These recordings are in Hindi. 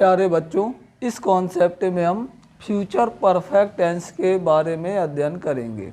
प्यारे बच्चों, इस कॉन्सेप्ट में हम फ्यूचर परफेक्ट टेंस के बारे में अध्ययन करेंगे।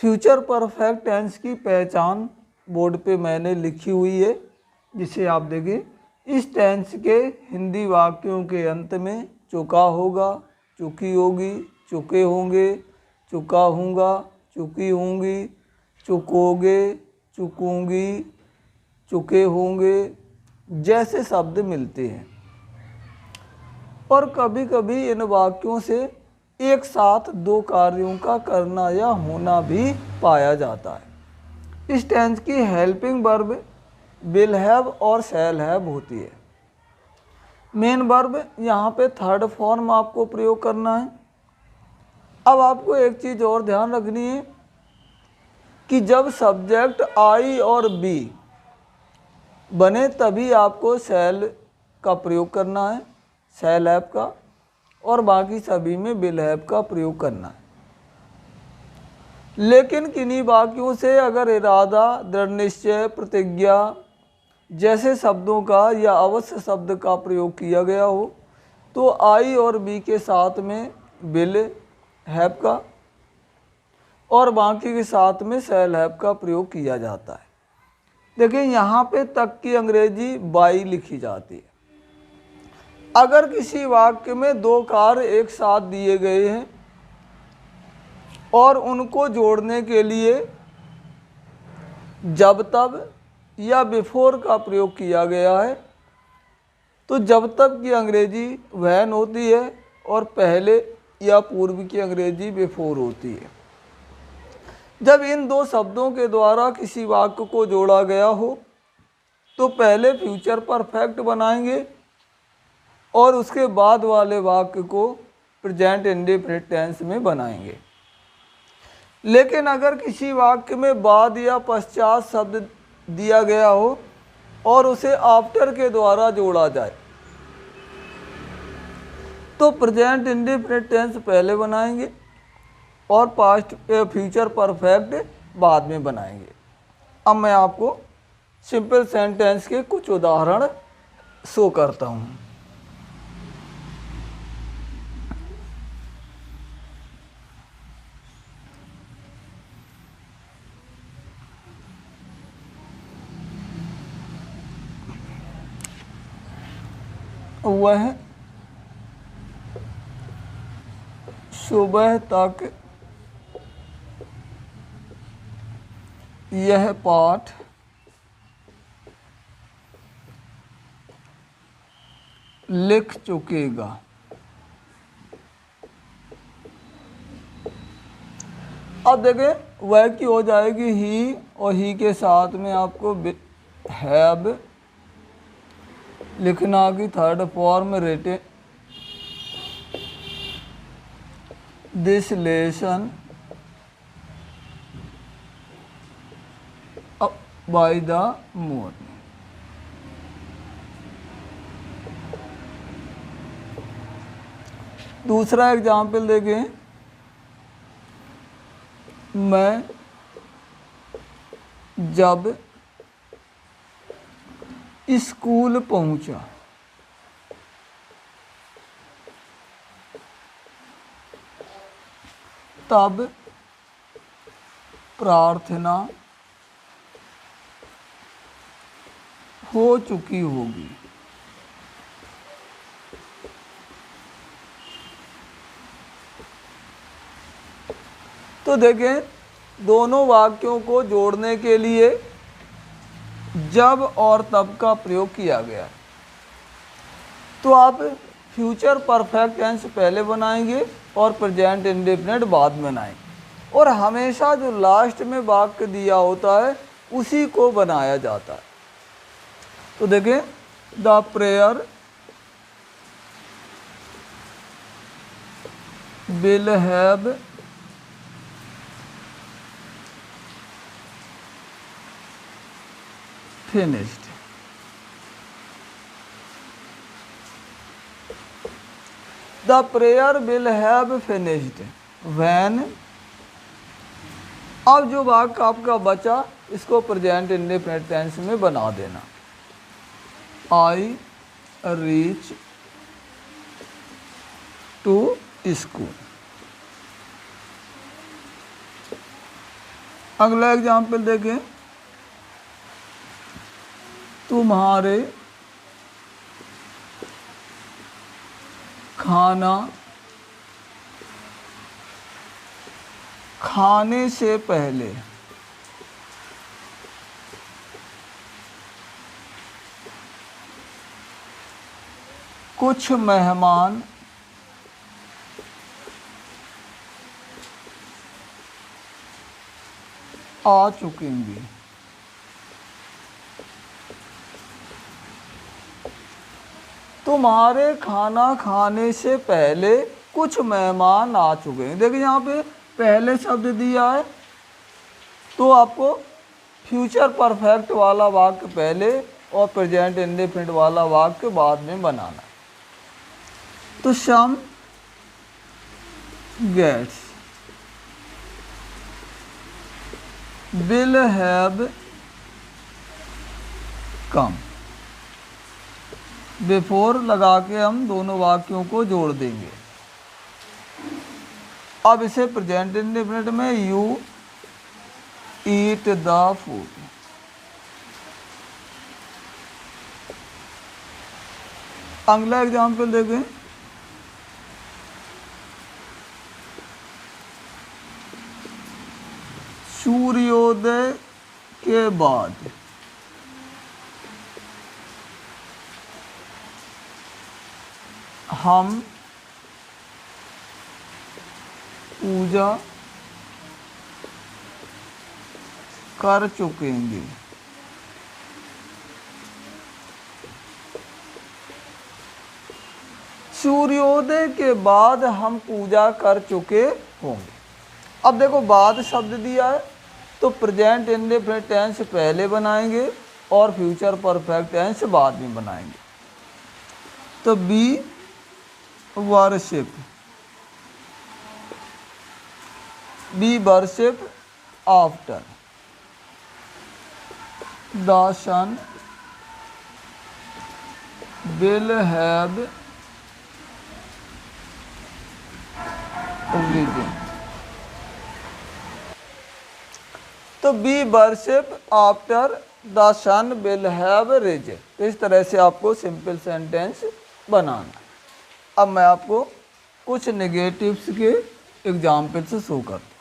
फ्यूचर परफेक्ट टेंस की पहचान बोर्ड पे मैंने लिखी हुई है, जिसे आप देखें। इस टेंस के हिंदी वाक्यों के अंत में चुका होगा, चुकी होगी, चुके होंगे, चुका हूँगा, चुकी होंगी, चुकोगे, चुकूंगी, चुके होंगे जैसे शब्द मिलते हैं। और कभी कभी इन वाक्यों से एक साथ दो कार्यों का करना या होना भी पाया जाता है। इस टेंस की हेल्पिंग वर्ब विल हैव और शैल हैव होती है। मेन वर्ब यहाँ पे थर्ड फॉर्म आपको प्रयोग करना है। अब आपको एक चीज़ और ध्यान रखनी है कि जब सब्जेक्ट आई और बी बने तभी आपको शैल का प्रयोग करना है, शैल हैव का, और बाकी सभी में विल हैव का प्रयोग करना है। लेकिन किन्हीं वाक्यों से अगर इरादा, दृढ़ निश्चय, प्रतिज्ञा जैसे शब्दों का या अवश्य शब्द का प्रयोग किया गया हो तो आई और बी के साथ में विल हैव का और बाकी के साथ में शैल हैव का प्रयोग किया जाता है। देखिए यहाँ पे तक की अंग्रेजी बाई लिखी जाती है। अगर किसी वाक्य में दो कार्य एक साथ दिए गए हैं और उनको जोड़ने के लिए जब तब या बिफोर का प्रयोग किया गया है तो जब तब की अंग्रेजी व्हेन होती है और पहले या पूर्व की अंग्रेजी बिफोर होती है। जब इन दो शब्दों के द्वारा किसी वाक्य को जोड़ा गया हो तो पहले फ्यूचर परफेक्ट बनाएंगे और उसके बाद वाले वाक्य को प्रेजेंट इंडेफिनिट टेंस में बनाएंगे। लेकिन अगर किसी वाक्य में बाद या पश्चात शब्द दिया गया हो और उसे आफ्टर के द्वारा जोड़ा जाए तो प्रेजेंट इंडेफिनिट टेंस पहले बनाएंगे और पास्ट फ्यूचर परफेक्ट बाद में बनाएंगे। अब मैं आपको सिंपल सेंटेंस के कुछ उदाहरण शो करता हूँ। वह सुबह तक यह पाठ लिख चुकेगा। अब देखें वह की हो जाएगी ही और ही के साथ में आपको हैव लिखना की third form written this lesson by the morning. दूसरा एग्जाम्पल देखें, मैं जब स्कूल पहुंचा तब प्रार्थना हो चुकी होगी। तो देखें दोनों वाक्यों को जोड़ने के लिए जब और तब का प्रयोग किया गया। तो आप फ्यूचर परफेक्ट टेंस पहले बनाएंगे और प्रेजेंट इंडेफिनिट बाद में बनाएंगे और हमेशा जो लास्ट में वाक्य दिया होता है उसी को बनाया जाता है। तो देखें the prayer will have finished. The prayer will have finished when। अब जो वाक्य आपका बचा इसको प्रेजेंट इंडेफिनिट टेंस में बना देना। I reach to school. अगला एग्जाम्पल देखें, तुम्हारे खाना खाने से पहले कुछ मेहमान आ चुकेंगे। तुम्हारे खाना खाने से पहले कुछ मेहमान आ चुके हैं। देखिए यहाँ पे पहले शब्द दिया है तो आपको फ्यूचर परफेक्ट वाला वाक्य पहले और प्रेजेंट इंडेफिनिट वाला वाक्य बाद में बनाना। तो some gates will have come, before लगा के हम दोनों वाक्यों को जोड़ देंगे। अब इसे प्रेजेंट इंडेफिनिट में यू ईट द फूड। अगला एग्जाम्पल देखें, सूर्योदय के बाद हम पूजा कर चुकेंगे। सूर्योदय के बाद हम पूजा कर चुके होंगे। अब देखो बाद शब्द दिया है तो प्रेजेंट इंडेफिनिट टेंस पहले बनाएंगे और फ्यूचर परफेक्ट टेंस बाद में बनाएंगे। तो we worship, we worship after the son will have risen। तो we worship after the sun will have risen. तो इस तरह से आपको सिंपल सेंटेंस बनाना। अब मैं आपको कुछ नेगेटिव्स के एग्जाम्पल से शो करता हूँ।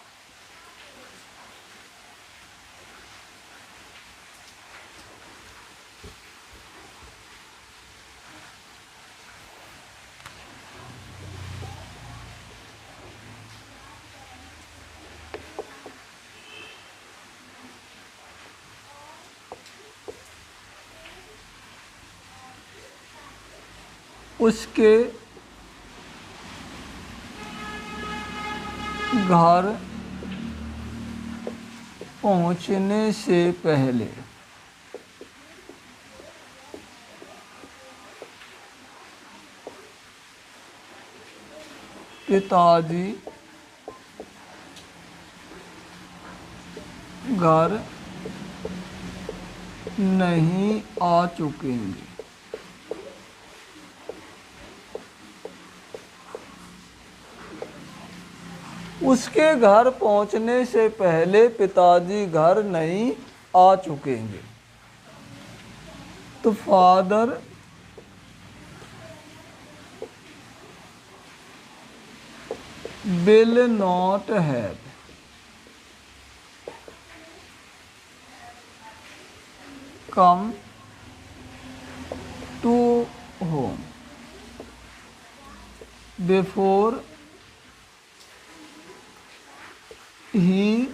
उसके घर पहुंचने से पहले पिताजी घर नहीं आ चुकेंगे। उसके घर पहुंचने से पहले पिताजी घर नहीं आ चुकेंगे। तो father will not have come to home before he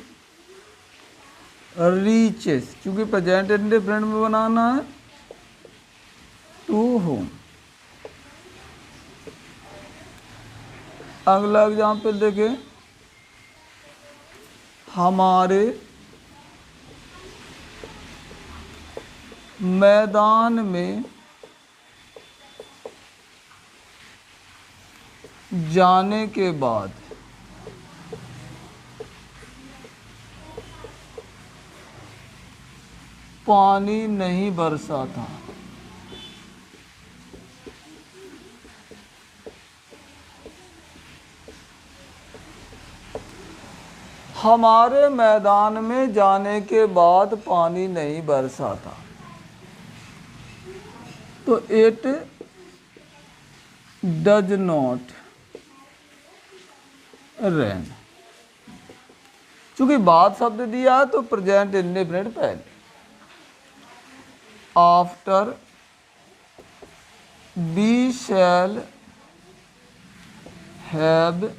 reaches, क्योंकि प्रेजेंट इंडेफिनिट में बनाना है, टू होम। अगला एग्जाम्पल देखें, हमारे मैदान में जाने के बाद पानी नहीं बरसा था। हमारे मैदान में जाने के बाद पानी नहीं बरसा था। तो इट डज नॉट रेन। चूंकि बाद शब्द दिया है तो प्रेजेंट इंडेफिनिट पहले। After we shall have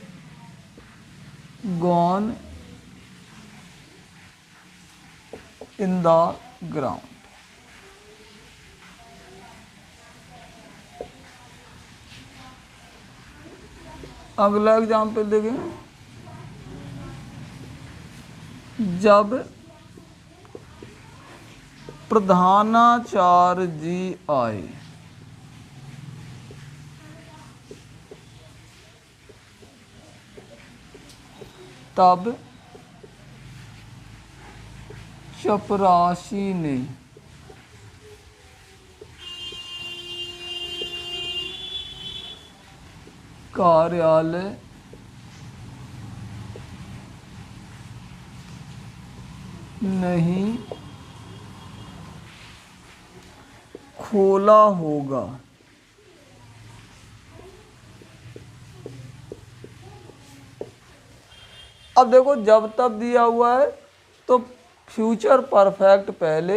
gone in the ground. अगला एग्जाम्पल देखें। जब प्रधानाचार्य जी आए, तब चपरासी ने कार्यालय नहीं खोला होगा। अब देखो जब तब दिया हुआ है तो फ्यूचर परफेक्ट पहले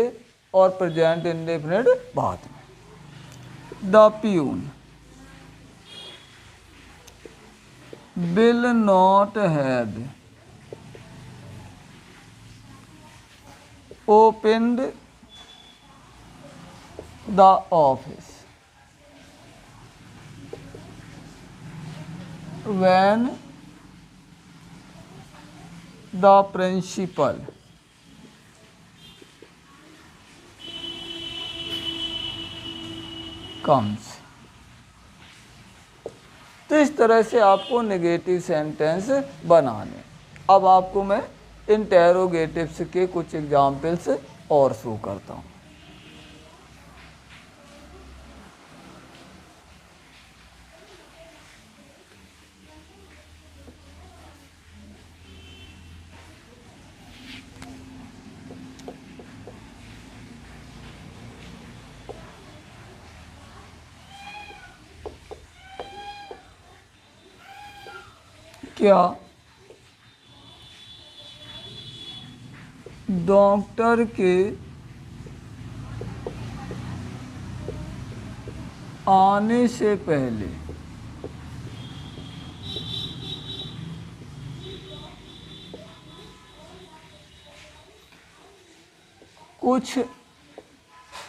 और प्रेजेंट इंडेफिनिट बाद में। The peon will not have opened the office when the principal comes। तो इस तरह से आपको नेगेटिव सेंटेंस बनाने। अब आपको मैं इंटेरोगेटिव्स के कुछ एग्जाम्पल्स और शो करता हूँ। क्या डॉक्टर के आने से पहले कुछ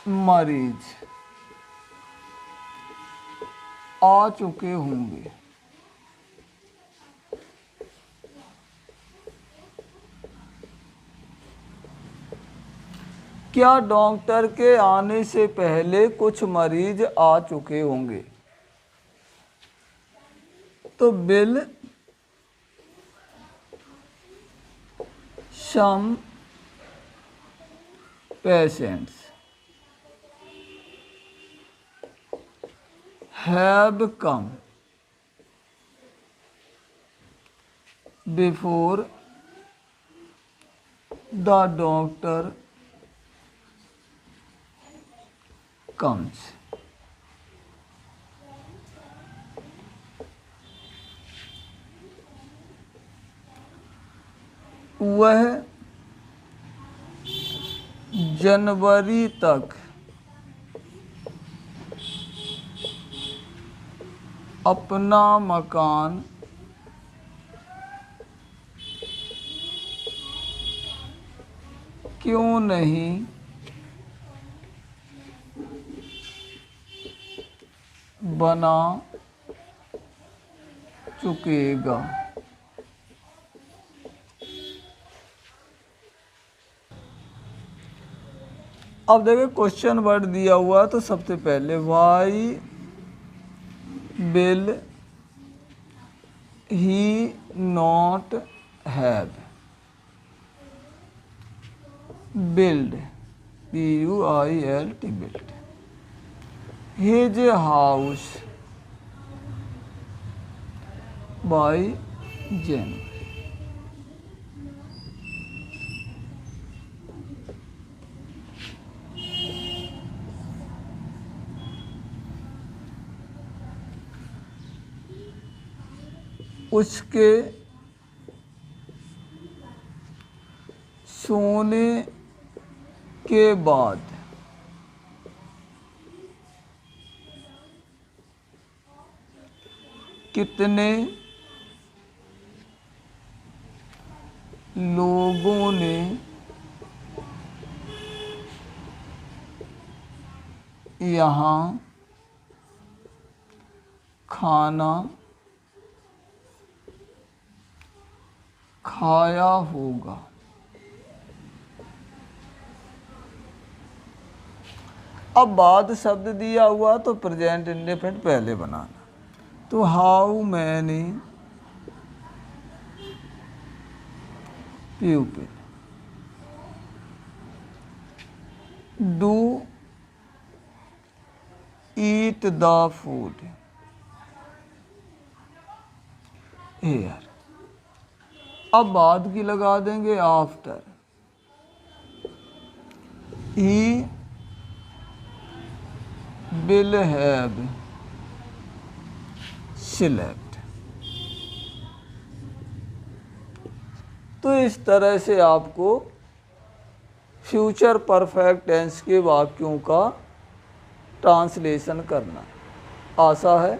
मरीज आ चुके होंगे? क्या डॉक्टर के आने से पहले कुछ मरीज आ चुके होंगे? तो will some patients have come before the doctor comes। वह जनवरी तक अपना मकान क्यों नहीं बना चुकेगा? अब देखिए क्वेश्चन वर्ड दिया हुआ है तो सबसे पहले why will he not have built BUILT built his house by January। उसके सोने के बाद कितने लोगों ने यहाँ खाना खाया होगा। अब बाद शब्द दिया हुआ तो प्रेजेंट इंडेफिनिट पहले बनाना। तो how many people do eat the food here. अब बाद की लगा देंगे after. He will have select. तो इस तरह से आपको फ्यूचर परफेक्ट टेंस के वाक्यों का ट्रांसलेशन करना। आशा है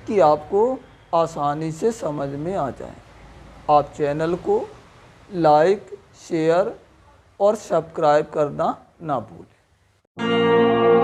कि आपको आसानी से समझ में आ जाए। आप चैनल को लाइक, शेयर और सब्सक्राइब करना ना भूलें।